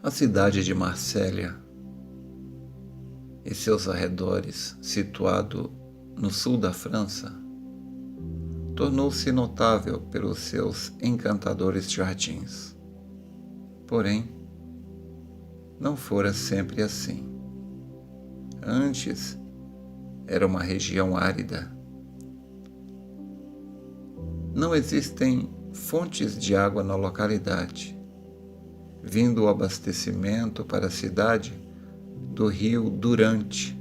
A cidade de Marsella e seus arredores, situado no sul da França, tornou-se notável pelos seus encantadores jardins. Porém, não fora sempre assim. Antes, era uma região árida. Não existem fontes de água na localidade, vindo o abastecimento para a cidade do rio Durante,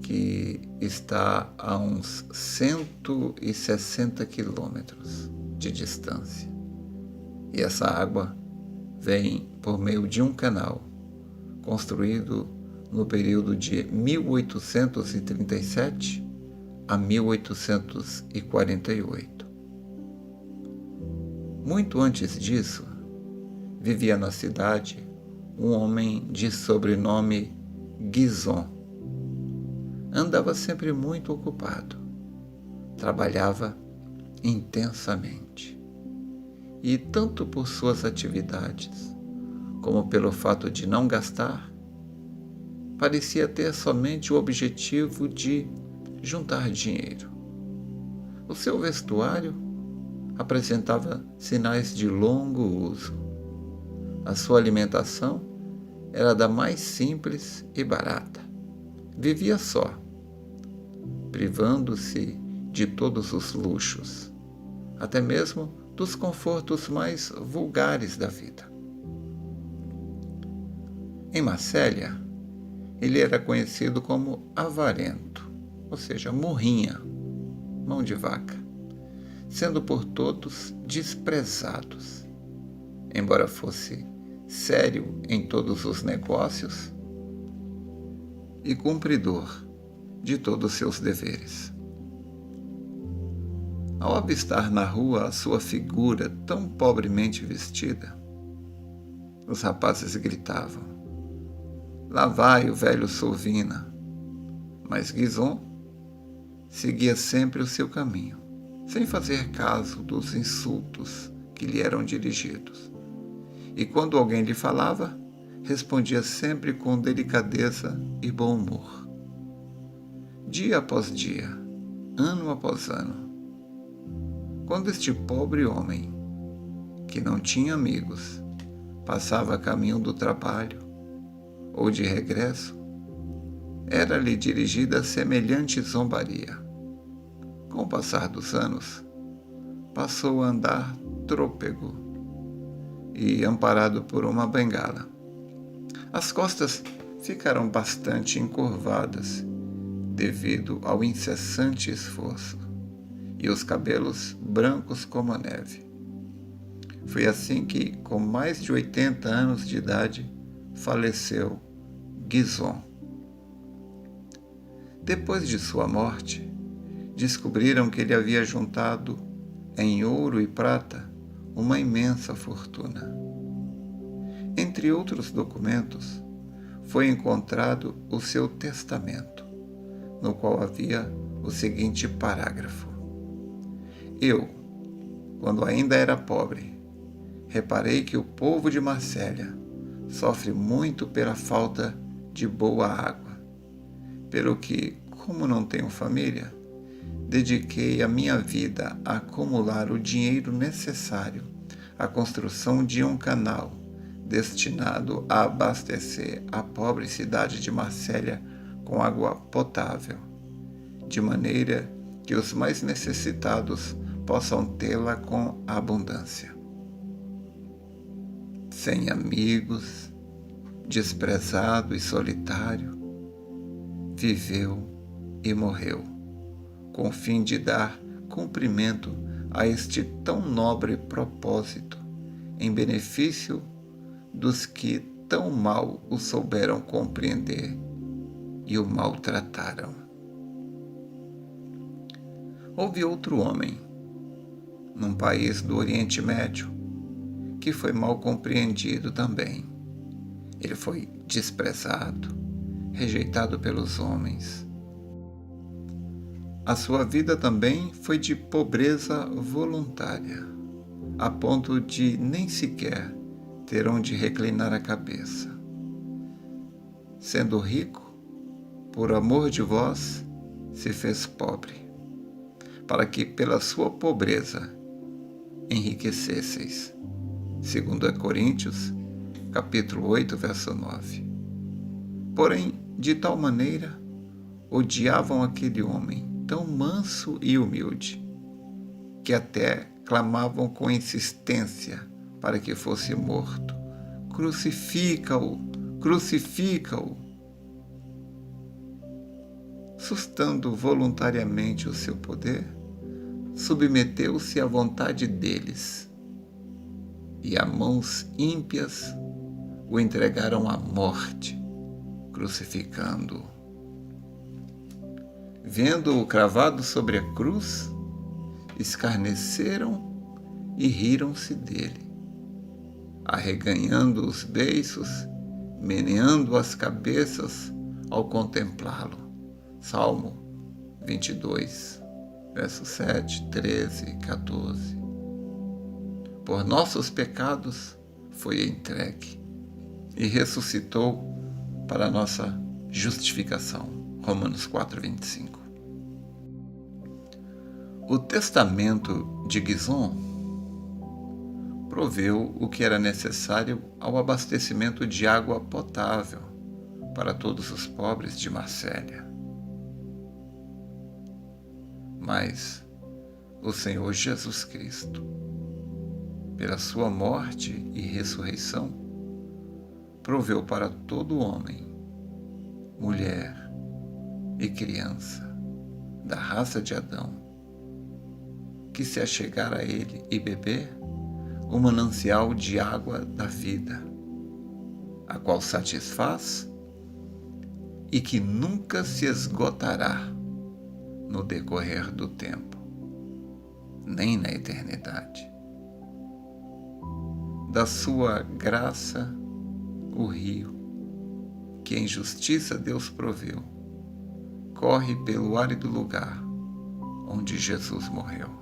que está a uns 160 quilômetros de distância. E essa água vem por meio de um canal, construído no período de 1837 a 1848. Muito antes disso, vivia na cidade um homem de sobrenome Guizon. Andava sempre muito ocupado, trabalhava intensamente. E tanto por suas atividades, como pelo fato de não gastar, parecia ter somente o objetivo de juntar dinheiro. O seu vestuário apresentava sinais de longo uso. A sua alimentação era da mais simples e barata. Vivia só, privando-se de todos os luxos, até mesmo dos confortos mais vulgares da vida. Em Marsella, ele era conhecido como avarento, ou seja, murrinha, mão de vaca, sendo por todos desprezados. Embora fosse sério em todos os negócios e cumpridor de todos os seus deveres. Ao avistar na rua a sua figura tão pobremente vestida, os rapazes gritavam: "Lá vai o velho Sovina!" Mas Guizon seguia sempre o seu caminho, sem fazer caso dos insultos que lhe eram dirigidos. E quando alguém lhe falava, respondia sempre com delicadeza e bom humor. Dia após dia, ano após ano, quando este pobre homem, que não tinha amigos, passava a caminho do trabalho ou de regresso, era-lhe dirigida semelhante zombaria. Com o passar dos anos, passou a andar trôpego e amparado por uma bengala. As costas ficaram bastante encurvadas devido ao incessante esforço, e os cabelos brancos como a neve. Foi assim que, com mais de 80 anos de idade, faleceu Guizon. Depois de sua morte, descobriram que ele havia juntado em ouro e prata uma imensa fortuna. Entre outros documentos, foi encontrado o seu testamento, no qual havia o seguinte parágrafo: "Eu, quando ainda era pobre, reparei que o povo de Marsella sofre muito pela falta de boa água, pelo que, como não tenho família, dediquei a minha vida a acumular o dinheiro necessário à construção de um canal destinado a abastecer a pobre cidade de Marsella com água potável, de maneira que os mais necessitados possam tê-la com abundância." Sem amigos, desprezado e solitário, viveu e morreu, com o fim de dar cumprimento a este tão nobre propósito, em benefício dos que tão mal o souberam compreender e o maltrataram. Houve outro homem, num país do Oriente Médio, que foi mal compreendido também. Ele foi desprezado, rejeitado pelos homens. A sua vida também foi de pobreza voluntária, a ponto de nem sequer terão de reclinar a cabeça. Sendo rico, por amor de vós, se fez pobre, para que pela sua pobreza enriquecesseis. 2 Coríntios, capítulo 8, verso 9. Porém, de tal maneira, odiavam aquele homem tão manso e humilde, que até clamavam com insistência para que fosse morto. Crucifica-o! Crucifica-o! Sustando voluntariamente o seu poder, submeteu-se à vontade deles, e a mãos ímpias o entregaram à morte, crucificando-o. Vendo-o cravado sobre a cruz, escarneceram e riram-se dele, arreganhando os beiços, meneando as cabeças ao contemplá-lo. Salmo 22, versos 7, 13 e 14. Por nossos pecados foi entregue e ressuscitou para nossa justificação. Romanos 4, 25. O testamento de Gizon proveu o que era necessário ao abastecimento de água potável para todos os pobres de Marsella. Mas o Senhor Jesus Cristo, pela sua morte e ressurreição, proveu para todo homem, mulher e criança da raça de Adão, que se achegar a ele e beber, o manancial de água da vida, a qual satisfaz e que nunca se esgotará no decorrer do tempo, nem na eternidade. Da sua graça, o rio, que em justiça Deus proveu, corre pelo árido lugar onde Jesus morreu.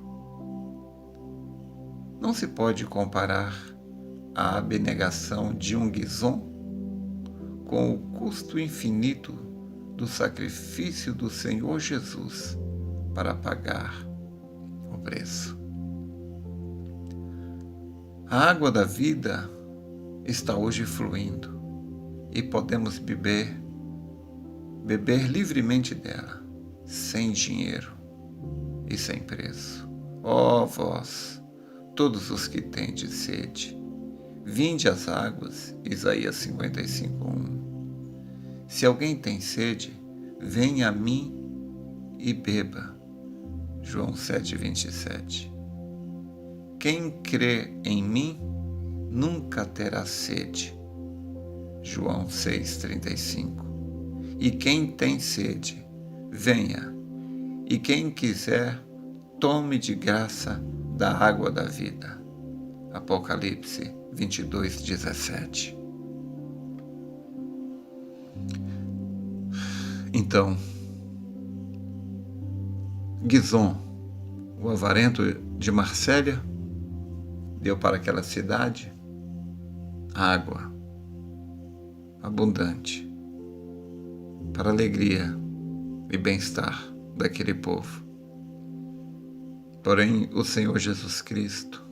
Não se pode comparar a abnegação de um Gizon com o custo infinito do sacrifício do Senhor Jesus para pagar o preço. A água da vida está hoje fluindo e podemos beber livremente dela, sem dinheiro e sem preço. Ó vós, todos os que tendes sede, vinde às águas, Isaías 55:1. Se alguém tem sede, venha a mim e beba, João 7:27. Quem crê em mim nunca terá sede, João 6:35. E quem tem sede, venha, e quem quiser, tome de graça da água da vida, Apocalipse 22:17. Então, Gizon, o avarento de Marsella, deu para aquela cidade água abundante para a alegria e bem-estar daquele povo. Porém, o Senhor Jesus Cristo,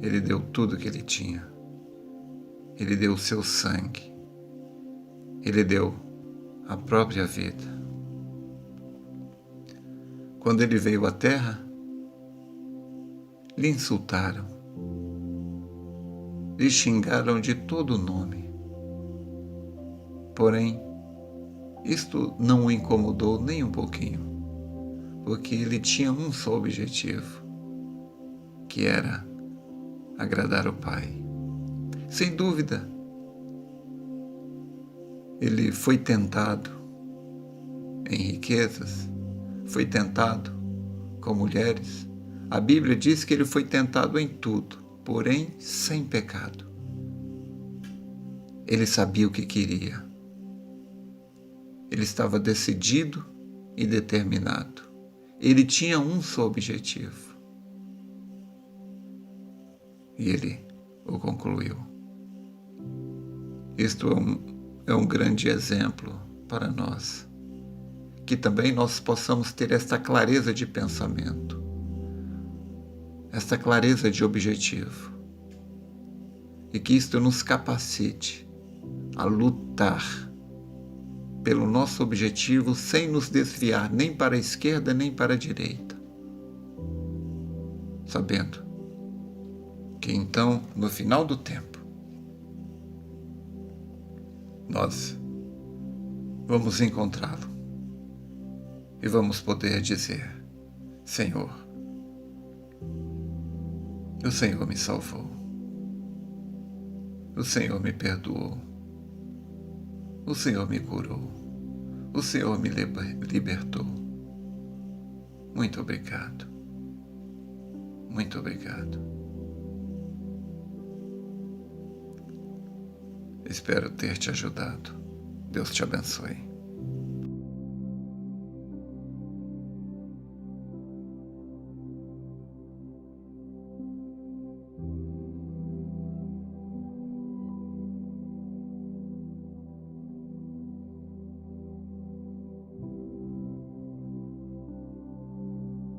Ele deu tudo o que Ele tinha. Ele deu o seu sangue. Ele deu a própria vida. Quando Ele veio à terra, lhe insultaram, lhe xingaram de todo nome. Porém, isto não o incomodou nem um pouquinho, porque ele tinha um só objetivo, que era agradar o Pai. Sem dúvida, ele foi tentado em riquezas, foi tentado com mulheres. A Bíblia diz que ele foi tentado em tudo, porém sem pecado. Ele sabia o que queria. Ele estava decidido e determinado. Ele tinha um só objetivo. E ele ou concluiu. Isto é um grande exemplo para nós, que também nós possamos ter esta clareza de pensamento, esta clareza de objetivo, e que isto nos capacite a lutar pelo nosso objetivo sem nos desviar nem para a esquerda nem para a direita, sabendo que então, no final do tempo, nós vamos encontrá-lo e vamos poder dizer: Senhor, o Senhor me salvou, o Senhor me perdoou, o Senhor me curou, o Senhor me libertou. Muito obrigado. Muito obrigado. Espero ter te ajudado. Deus te abençoe.